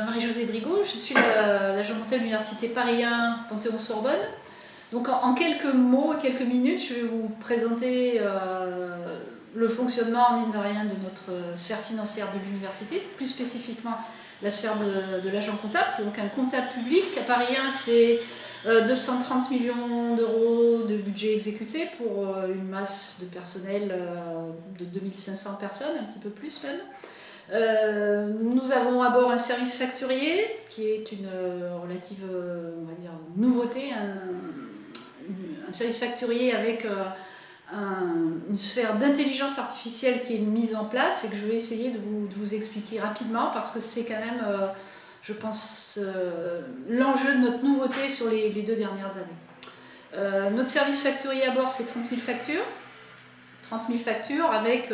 Marie-Josée Brigaud, je suis l'agent comptable de l'Université Paris 1 Panthéon-Sorbonne. Donc en quelques mots et quelques minutes, je vais vous présenter le fonctionnement, mine de rien, de notre sphère financière de l'université, plus spécifiquement la sphère de l'agent comptable, qui est donc un comptable public. À Paris 1, c'est 230 millions d'euros de budget exécuté pour une masse de personnel de 2500 personnes, un petit peu plus même. Nous avons à bord un service facturier qui est une relative on va dire, nouveauté, un service facturier avec une sphère d'intelligence artificielle qui est mise en place et que je vais essayer de vous expliquer rapidement parce que c'est quand même, je pense, l'enjeu de notre nouveauté sur les 2 dernières années. Notre service facturier à bord, c'est 30 000 factures. 30 000 factures avec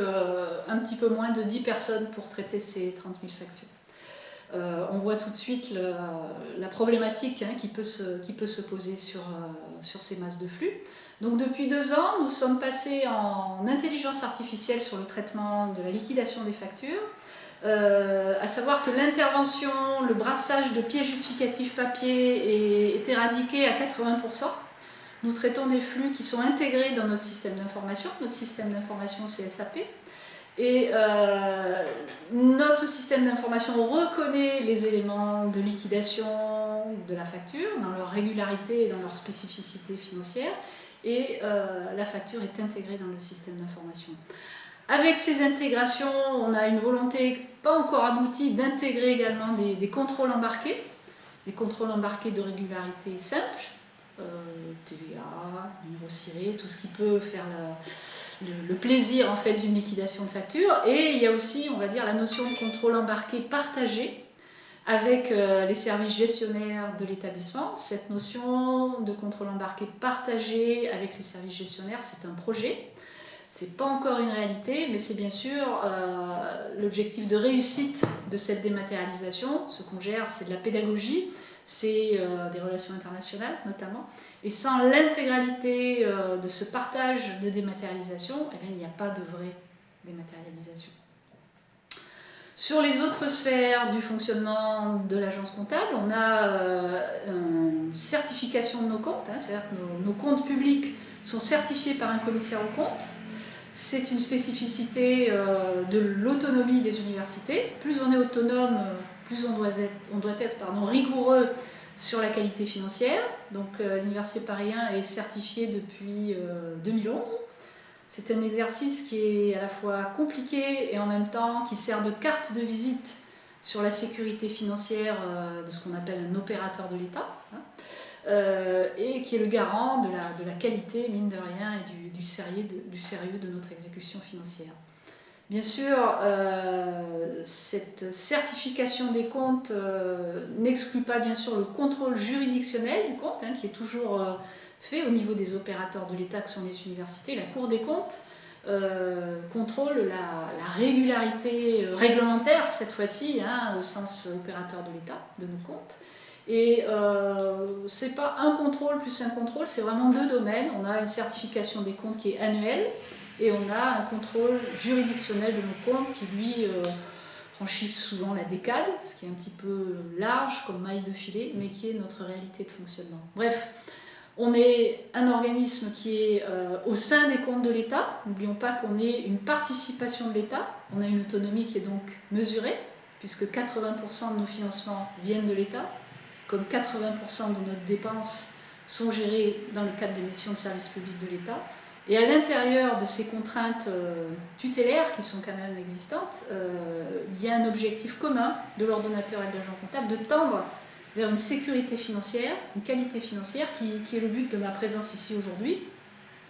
un petit peu moins de 10 personnes pour traiter ces 30 000 factures. On voit tout de suite la problématique qui peut se poser sur ces masses de flux. Donc depuis 2 ans, nous sommes passés en intelligence artificielle sur le traitement de la liquidation des factures, à savoir que l'intervention, le brassage de pièces justificatives papier est éradiqué à 80%. Nous traitons des flux qui sont intégrés dans notre système d'information. Notre système d'information, c'est SAP. Et notre système d'information reconnaît les éléments de liquidation de la facture dans leur régularité et dans leur spécificité financière. Et la facture est intégrée dans le système d'information. Avec ces intégrations, on a une volonté pas encore aboutie d'intégrer également des contrôles embarqués. Des contrôles embarqués de régularité simple. TVA, numéro ciré, tout ce qui peut faire le plaisir en fait d'une liquidation de facture. Et il y a aussi, on va dire, la notion de contrôle embarqué partagé avec les services gestionnaires de l'établissement. Cette notion de contrôle embarqué partagé avec les services gestionnaires, c'est un projet. C'est pas encore une réalité, mais c'est bien sûr l'objectif de réussite de cette dématérialisation. Ce qu'on gère, c'est de la pédagogie, c'est des relations internationales notamment. Et sans l'intégralité de ce partage de dématérialisation, eh bien, il n'y a pas de vraie dématérialisation. Sur les autres sphères du fonctionnement de l'agence comptable, on a une certification de nos comptes, c'est-à-dire que nos comptes publics sont certifiés par un commissaire aux comptes. C'est une spécificité de l'autonomie des universités. Plus on est autonome, plus on doit être rigoureux sur la qualité financière. Donc l'Université Paris 1 est certifiée depuis 2011. C'est un exercice qui est à la fois compliqué et en même temps qui sert de carte de visite sur la sécurité financière de ce qu'on appelle un opérateur de l'État. Et qui est le garant de la qualité, mine de rien, et du sérieux de notre exécution financière. Bien sûr, cette certification des comptes n'exclut pas bien sûr le contrôle juridictionnel du compte, qui est toujours fait au niveau des opérateurs de l'État que sont les universités. La Cour des comptes contrôle la régularité réglementaire, cette fois-ci, au sens opérateur de l'État, de nos comptes. Et c'est pas un contrôle plus un contrôle, c'est vraiment 2 domaines. On a une certification des comptes qui est annuelle et on a un contrôle juridictionnel de nos comptes qui lui franchit souvent la décade, ce qui est un petit peu large comme maille de filet, mais qui est notre réalité de fonctionnement. Bref, on est un organisme qui est au sein des comptes de l'État. N'oublions pas qu'on est une participation de l'État. On a une autonomie qui est donc mesurée, puisque 80% de nos financements viennent de l'État. Comme 80% de nos dépenses sont gérées dans le cadre des missions de service public de l'État. Et à l'intérieur de ces contraintes tutélaires qui sont quand même existantes, il y a un objectif commun de l'ordonnateur et de l'agent comptable de tendre vers une sécurité financière, une qualité financière qui est le but de ma présence ici aujourd'hui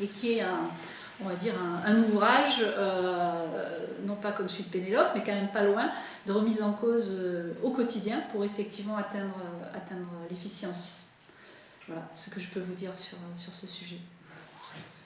et qui est on va dire un ouvrage, non pas comme celui de Pénélope, mais quand même pas loin, de remise en cause au quotidien pour effectivement atteindre l'efficience. Voilà ce que je peux vous dire sur ce sujet. Merci.